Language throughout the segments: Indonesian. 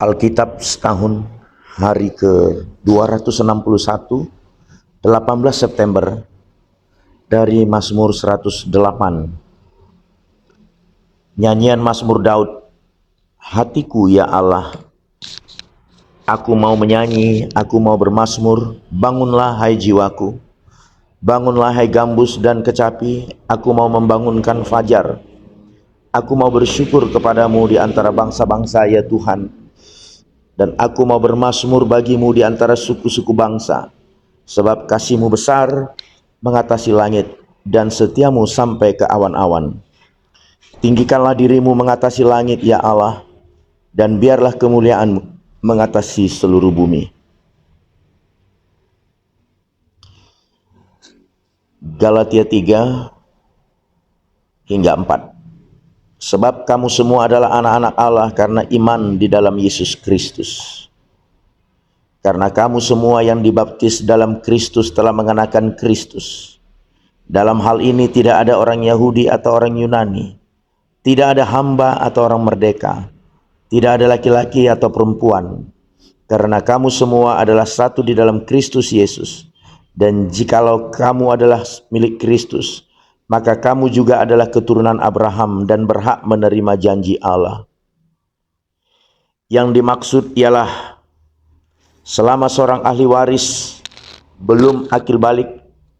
Alkitab setahun, hari ke-261, 18 September, dari Mazmur 108. Nyanyian Mazmur Daud. Hatiku ya Allah, aku mau menyanyi, aku mau bermazmur. Bangunlah hai jiwaku, bangunlah hai gambus dan kecapi, aku mau membangunkan fajar. Aku mau bersyukur kepadamu di antara bangsa-bangsa ya Tuhan, dan aku mau bermazmur bagimu di antara suku-suku bangsa. Sebab kasih-Mu besar mengatasi langit, dan setiamu sampai ke awan-awan. Tinggikanlah dirimu mengatasi langit ya Allah, dan biarlah kemuliaan-Mu mengatasi seluruh bumi. Galatia 3 hingga 4. Sebab kamu semua adalah anak-anak Allah karena iman di dalam Yesus Kristus. Karena kamu semua yang dibaptis dalam Kristus telah mengenakan Kristus. Dalam hal ini tidak ada orang Yahudi atau orang Yunani, tidak ada hamba atau orang merdeka, tidak ada laki-laki atau perempuan, karena kamu semua adalah satu di dalam Kristus Yesus. Dan jikalau kamu adalah milik Kristus, maka kamu juga adalah keturunan Abraham dan berhak menerima janji Allah. Yang dimaksud ialah selama seorang ahli waris belum akil balik,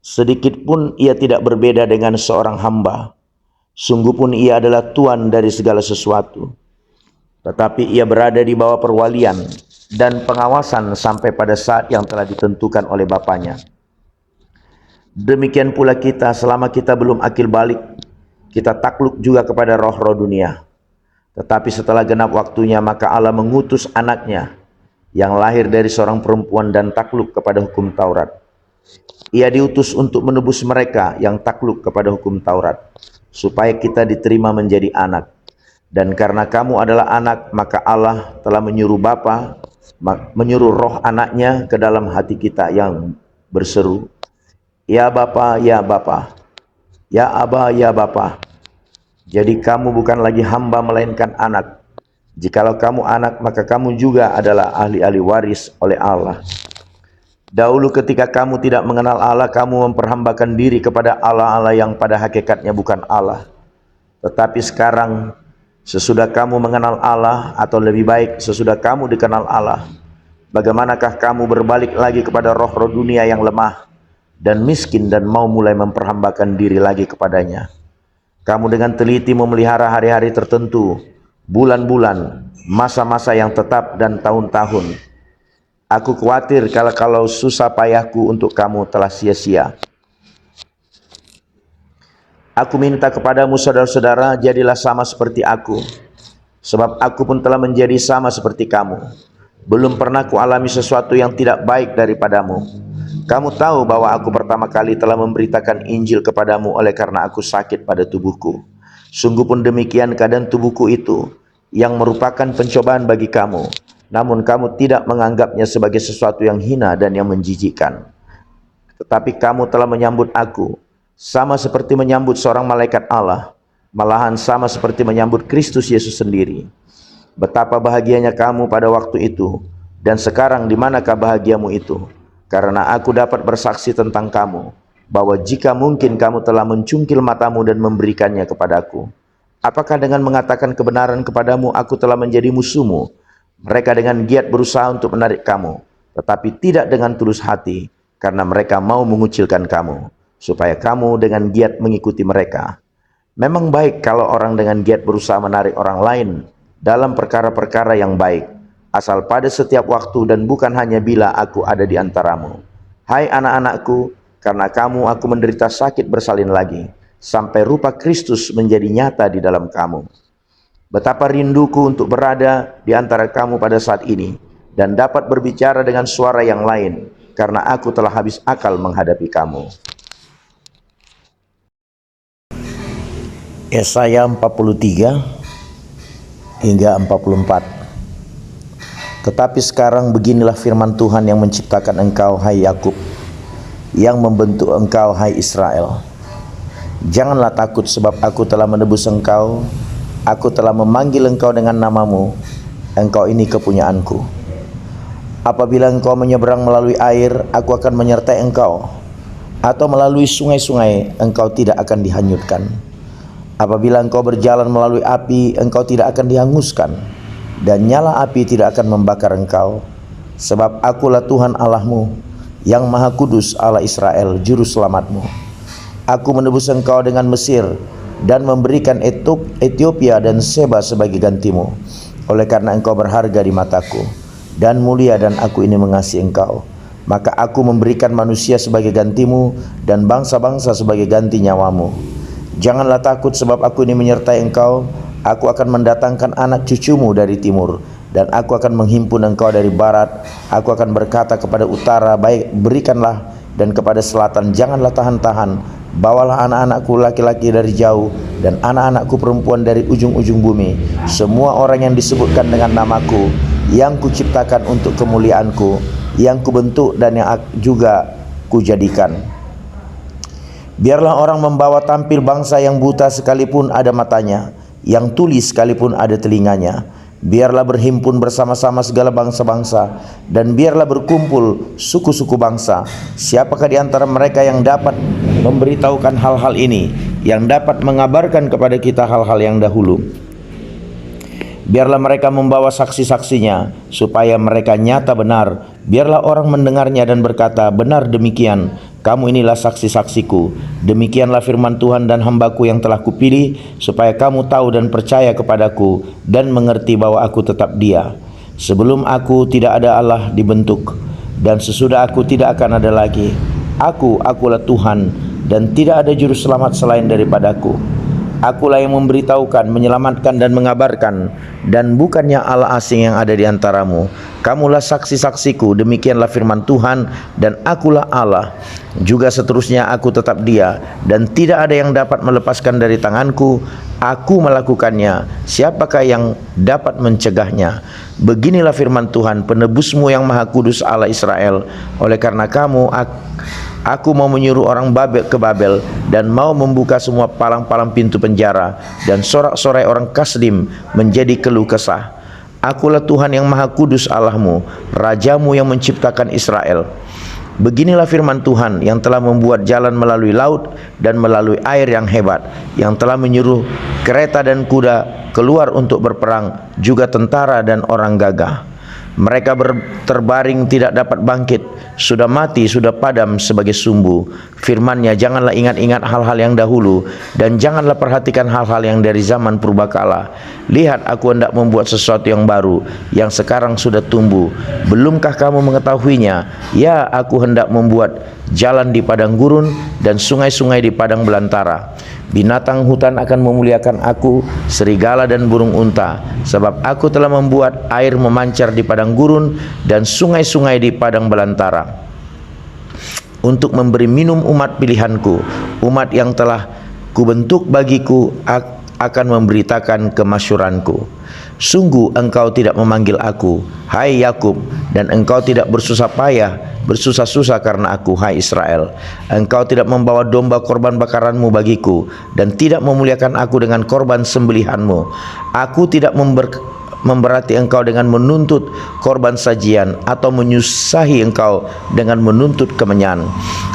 sedikit pun ia tidak berbeda dengan seorang hamba. Sungguh pun ia adalah tuan dari segala sesuatu. Tetapi ia berada di bawah perwalian dan pengawasan sampai pada saat yang telah ditentukan oleh Bapaknya. Demikian pula kita, selama kita belum akil balik, kita takluk juga kepada roh-roh dunia. Tetapi setelah genap waktunya, maka Allah mengutus anaknya yang lahir dari seorang perempuan dan takluk kepada hukum Taurat. Ia diutus untuk menebus mereka yang takluk kepada hukum Taurat, supaya kita diterima menjadi anak. Dan karena kamu adalah anak, maka Allah telah menyuruh roh anaknya ke dalam hati kita yang berseru, Ya Bapa, ya Bapa, ya Aba, ya Bapa. Jadi kamu bukan lagi hamba melainkan anak. Jikalau kamu anak, maka kamu juga adalah ahli-ahli waris oleh Allah. Dahulu ketika kamu tidak mengenal Allah, kamu memperhambakan diri kepada Allah-Allah yang pada hakikatnya bukan Allah. Tetapi sekarang, sesudah kamu mengenal Allah, atau lebih baik sesudah kamu dikenal Allah, bagaimanakah kamu berbalik lagi kepada roh-roh dunia yang lemah dan miskin dan mau mulai memperhambakan diri lagi kepadanya? Kamu dengan teliti memelihara hari-hari tertentu, bulan-bulan, masa-masa yang tetap dan tahun-tahun. Aku khawatir kalau susah payahku untuk kamu telah sia-sia. Aku minta kepadamu saudara-saudara, jadilah sama seperti aku, sebab aku pun telah menjadi sama seperti kamu. Belum pernah kualami sesuatu yang tidak baik daripadamu. Kamu tahu bahwa aku pertama kali telah memberitakan Injil kepadamu oleh karena aku sakit pada tubuhku. Sungguh pun demikian keadaan tubuhku itu, yang merupakan pencobaan bagi kamu. Namun kamu tidak menganggapnya sebagai sesuatu yang hina dan yang menjijikkan. Tetapi kamu telah menyambut aku, sama seperti menyambut seorang malaikat Allah, malahan sama seperti menyambut Kristus Yesus sendiri. Betapa bahagianya kamu pada waktu itu, dan sekarang di manakah bahagiamu itu? Karena aku dapat bersaksi tentang kamu, bahwa jika mungkin kamu telah mencungkil matamu dan memberikannya kepadaku. Apakah dengan mengatakan kebenaran kepadamu aku telah menjadi musuhmu? Mereka dengan giat berusaha untuk menarik kamu, tetapi tidak dengan tulus hati, karena mereka mau mengucilkan kamu, supaya kamu dengan giat mengikuti mereka. Memang baik kalau orang dengan giat berusaha menarik orang lain dalam perkara-perkara yang baik, asal pada setiap waktu dan bukan hanya bila aku ada di antaramu. Hai anak-anakku, karena kamu aku menderita sakit bersalin lagi, sampai rupa Kristus menjadi nyata di dalam kamu. Betapa rinduku untuk berada di antara kamu pada saat ini, dan dapat berbicara dengan suara yang lain, karena aku telah habis akal menghadapi kamu. Yesaya 43 hingga 44. Tetapi sekarang beginilah firman Tuhan yang menciptakan engkau, hai Yakub, yang membentuk engkau, hai Israel. Janganlah takut, sebab aku telah menebus engkau, aku telah memanggil engkau dengan namamu. engkau ini kepunyaanku. Apabila engkau menyeberang melalui air, aku akan menyertai engkau, atau melalui sungai-sungai, engkau tidak akan dihanyutkan. Apabila engkau berjalan melalui api, engkau tidak akan dihanguskan, dan nyala api tidak akan membakar engkau. Sebab akulah Tuhan Allahmu, yang Maha Kudus, Allah Israel, Juru Selamatmu. Aku menebus engkau dengan Mesir, dan memberikan Ethiopia dan Seba sebagai gantimu. Oleh karena engkau berharga di mataku, dan mulia, dan aku ini mengasihi engkau, maka aku memberikan manusia sebagai gantimu, dan bangsa-bangsa sebagai ganti nyawamu. Janganlah takut, sebab aku ini menyertai engkau. Aku akan mendatangkan anak cucumu dari timur, dan aku akan menghimpun engkau dari barat. Aku akan berkata kepada utara, baik, berikanlah, dan kepada selatan, janganlah tahan-tahan. Bawalah anak-anakku laki-laki dari jauh, dan anak-anakku perempuan dari ujung-ujung bumi, semua orang yang disebutkan dengan namaku, yang kuciptakan untuk kemuliaanku, yang kubentuk dan yang juga kujadikan. Biarlah orang membawa tampil bangsa yang buta sekalipun ada matanya, yang tuli sekalipun ada telinganya. Biarlah berhimpun bersama-sama segala bangsa-bangsa, dan biarlah berkumpul suku-suku bangsa. Siapakah di antara mereka yang dapat memberitahukan hal-hal ini, yang dapat mengabarkan kepada kita hal-hal yang dahulu? Biarlah mereka membawa saksi-saksinya, supaya mereka nyata benar. Biarlah orang mendengarnya dan berkata, benar demikian, kamu inilah saksi-saksiku. Demikianlah firman Tuhan dan hambaku yang telah kupilih, supaya kamu tahu dan percaya kepadaku, dan mengerti bahwa aku tetap Dia. Sebelum aku tidak ada Allah dibentuk, dan sesudah aku tidak akan ada lagi. Akulah Tuhan, dan tidak ada juru selamat selain daripadaku. Akulah yang memberitahukan, menyelamatkan dan mengabarkan, dan bukannya Allah asing yang ada di antaramu. Kamulah saksi-saksiku, demikianlah firman Tuhan, dan akulah Allah. Juga seterusnya aku tetap Dia, dan tidak ada yang dapat melepaskan dari tanganku. Aku melakukannya, siapakah yang dapat mencegahnya? Beginilah firman Tuhan, penebusmu yang Maha Kudus, Allah Israel. Oleh karena kamu, aku mau menyuruh orang Babel ke Babel, dan mau membuka semua palang-palang pintu penjara, dan sorak-sorai orang Kasdim menjadi keluh kesah. Akulah Tuhan yang Maha Kudus Allahmu, Rajamu yang menciptakan Israel. Beginilah firman Tuhan yang telah membuat jalan melalui laut dan melalui air yang hebat, yang telah menyuruh kereta dan kuda keluar untuk berperang, juga tentara dan orang gagah. Mereka terbaring tidak dapat bangkit, sudah mati, sudah padam sebagai sumbu. Firman-Nya, janganlah ingat-ingat hal-hal yang dahulu, dan janganlah perhatikan hal-hal yang dari zaman purbakala. Lihat, aku hendak membuat sesuatu yang baru, yang sekarang sudah tumbuh. Belumkah kamu mengetahuinya? Ya, aku hendak membuat jalan di padang gurun, dan sungai-sungai di padang belantara. Binatang hutan akan memuliakan aku, serigala dan burung unta, sebab aku telah membuat air memancar di padang gurun dan sungai-sungai di padang belantara, untuk memberi minum umat pilihanku, umat yang telah kubentuk bagiku, akan memberitakan kemasyuranku. Sungguh engkau tidak memanggil aku, hai Yakub, dan engkau tidak bersusah-susah karena aku, hai Israel. Engkau tidak membawa domba korban bakaranmu bagiku, dan tidak memuliakan aku dengan korban sembelihanmu. Aku tidak memberati engkau dengan menuntut korban sajian, atau menyusahi engkau dengan menuntut kemenyan.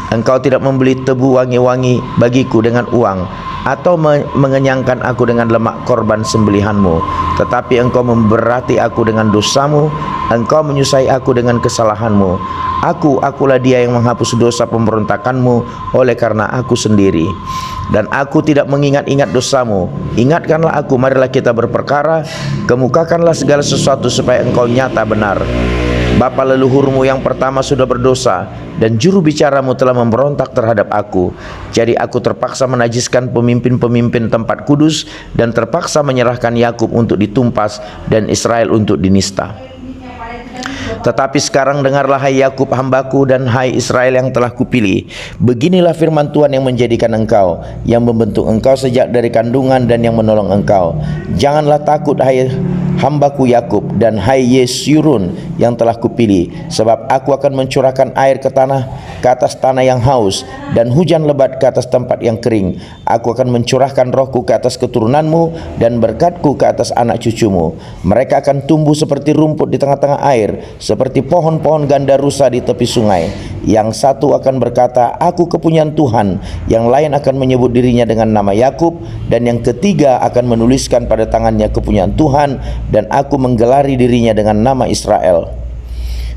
Engkau tidak membeli tebu wangi-wangi bagiku dengan uang, atau mengenyangkan aku dengan lemak korban sembelihanmu. Tetapi engkau memberati aku dengan dosamu, engkau menyusahi aku dengan kesalahanmu. Akulah Dia yang menghapus dosa pemberontakanmu, oleh karena aku sendiri. Dan aku tidak mengingat-ingat dosamu. Ingatkanlah aku, marilah kita berperkara, kemukakanlah segala sesuatu supaya engkau nyata benar. Bapa leluhurmu yang pertama sudah berdosa, dan juru bicaramu telah memberontak terhadap aku. Jadi aku terpaksa menajiskan pemimpin-pemimpin tempat kudus, dan terpaksa menyerahkan Yakub untuk ditumpas dan Israel untuk dinista. Tetapi sekarang dengarlah hai Yakub hambaku dan hai Israel yang telah kupilih. Beginilah firman Tuhan yang menjadikan engkau, yang membentuk engkau sejak dari kandungan dan yang menolong engkau. Janganlah takut hai hambaku Yakub dan hai Yesyurun yang telah kupilih, sebab aku akan mencurahkan air ke atas tanah yang haus, dan hujan lebat ke atas tempat yang kering. Aku akan mencurahkan rohku ke atas keturunanmu dan berkatku ke atas anak cucumu. Mereka akan tumbuh seperti rumput di tengah-tengah air, seperti pohon-pohon ganda rusa di tepi sungai. Yang satu akan berkata, aku kepunyaan Tuhan, yang lain akan menyebut dirinya dengan nama Yakub, dan yang ketiga akan menuliskan pada tangannya kepunyaan Tuhan, dan aku menggelari dirinya dengan nama Israel.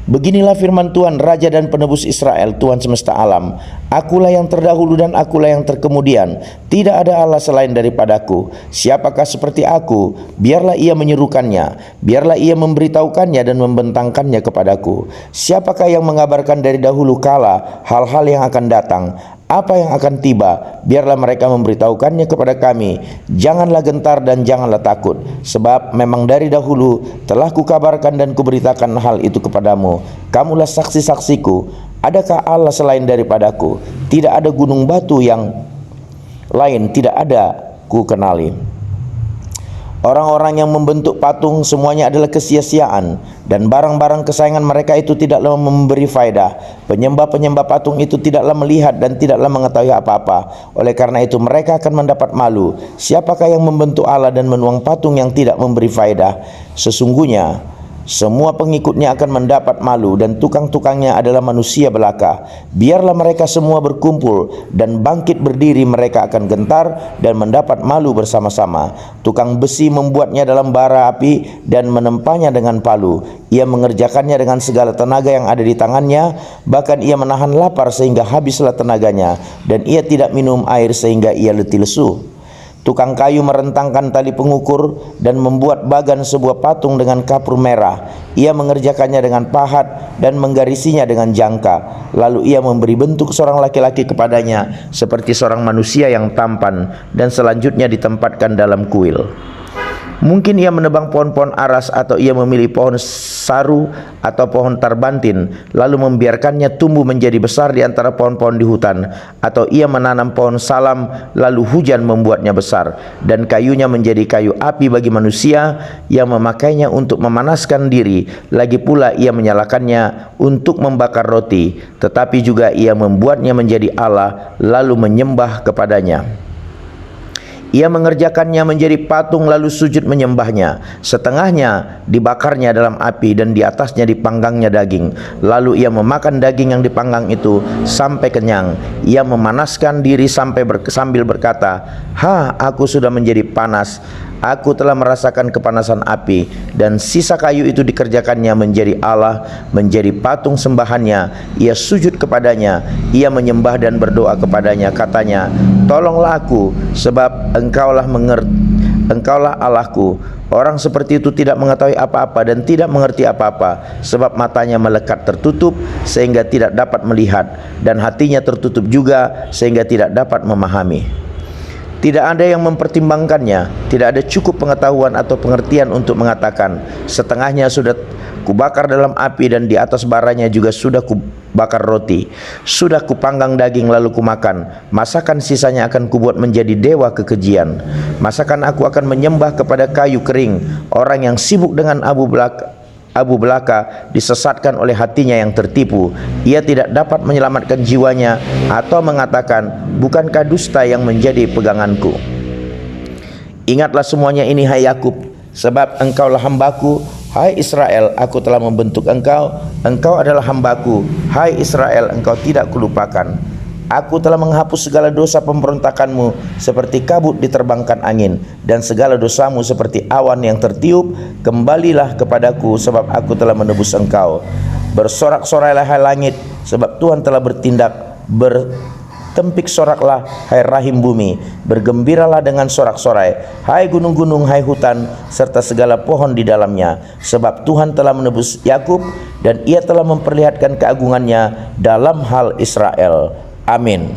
Beginilah firman Tuhan, Raja dan Penebus Israel, Tuhan semesta alam. Akulah yang terdahulu dan akulah yang terkemudian. Tidak ada Allah selain daripadaku. Siapakah seperti aku? Biarlah ia menyerukannya, biarlah ia memberitahukannya dan membentangkannya kepadaku. Siapakah yang mengabarkan dari dahulu kala hal-hal yang akan datang? Apa yang akan tiba, biarlah mereka memberitahukannya kepada kami. Janganlah gentar dan janganlah takut, sebab memang dari dahulu telah kukabarkan dan kuberitakan hal itu kepadamu. Kamulah saksi-saksiku. Adakah Allah selain daripadaku? Tidak ada gunung batu yang lain, tidak ada ku kenali. Orang-orang yang membentuk patung semuanya adalah kesia-siaan, dan barang-barang kesayangan mereka itu tidaklah memberi faedah. Penyembah-penyembah patung itu tidaklah melihat dan tidaklah mengetahui apa-apa. Oleh karena itu mereka akan mendapat malu. Siapakah yang membentuk Allah dan menuang patung yang tidak memberi faedah? Sesungguhnya semua pengikutnya akan mendapat malu, dan tukang-tukangnya adalah manusia belaka. Biarlah mereka semua berkumpul dan bangkit berdiri, mereka akan gentar dan mendapat malu bersama-sama. Tukang besi membuatnya dalam bara api dan menempanya dengan palu. Ia mengerjakannya dengan segala tenaga yang ada di tangannya, bahkan ia menahan lapar sehingga habislah tenaganya, dan ia tidak minum air sehingga ia letih lesu. Tukang kayu merentangkan tali pengukur dan membuat bagan sebuah patung dengan kapur merah. Ia mengerjakannya dengan pahat dan menggarisinya dengan jangka. Lalu ia memberi bentuk seorang laki-laki kepadanya seperti seorang manusia yang tampan, dan selanjutnya ditempatkan dalam kuil. Mungkin ia menebang pohon-pohon aras, atau ia memilih pohon saru atau pohon tarbantin, lalu membiarkannya tumbuh menjadi besar di antara pohon-pohon di hutan. Atau ia menanam pohon salam, lalu hujan membuatnya besar, dan kayunya menjadi kayu api bagi manusia yang memakainya untuk memanaskan diri. Lagi pula ia menyalakannya untuk membakar roti, tetapi juga ia membuatnya menjadi Allah, lalu menyembah kepadanya. Ia mengerjakannya menjadi patung lalu sujud menyembahnya. Setengahnya dibakarnya dalam api dan di atasnya dipanggangnya daging. Lalu ia memakan daging yang dipanggang itu sampai kenyang. Ia memanaskan diri sambil berkata, "Ha, aku sudah menjadi panas. Aku telah merasakan kepanasan api." Dan sisa kayu itu dikerjakannya menjadi Allah, menjadi patung sembahannya. Ia sujud kepadanya, ia menyembah dan berdoa kepadanya. Katanya, "Tolonglah aku, sebab engkaulah Allahku." Orang seperti itu tidak mengetahui apa-apa dan tidak mengerti apa-apa, sebab matanya melekat tertutup sehingga tidak dapat melihat, dan hatinya tertutup juga sehingga tidak dapat memahami. Tidak ada yang mempertimbangkannya, tidak ada cukup pengetahuan atau pengertian untuk mengatakan, "Setengahnya sudah kubakar dalam api, dan di atas baranya juga sudah kubakar roti. Sudah kupanggang daging lalu kumakan. Masakan sisanya akan kubuat menjadi dewa kekejian. Masakan aku akan menyembah kepada kayu kering." Orang yang sibuk dengan abu belaka disesatkan oleh hatinya yang tertipu. Ia tidak dapat menyelamatkan jiwanya atau mengatakan, "Bukankah dusta yang menjadi peganganku?" Ingatlah semuanya ini, hai Yakub, sebab engkaulah hambaku. Hai Israel, aku telah membentuk engkau. Engkau adalah hambaku. Hai Israel, engkau tidak kulupakan. Aku telah menghapus segala dosa pemberontakanmu seperti kabut diterbangkan angin, dan segala dosamu seperti awan yang tertiup. Kembalilah kepadaku, sebab aku telah menebus engkau. Bersorak-sorailah hai langit, sebab Tuhan telah bertindak. Bertempik soraklah hai rahim bumi. Bergembiralah dengan sorak-sorai hai gunung-gunung, hai hutan, serta segala pohon di dalamnya. Sebab Tuhan telah menebus Yakub, dan ia telah memperlihatkan keagungannya dalam hal Israel. Amin.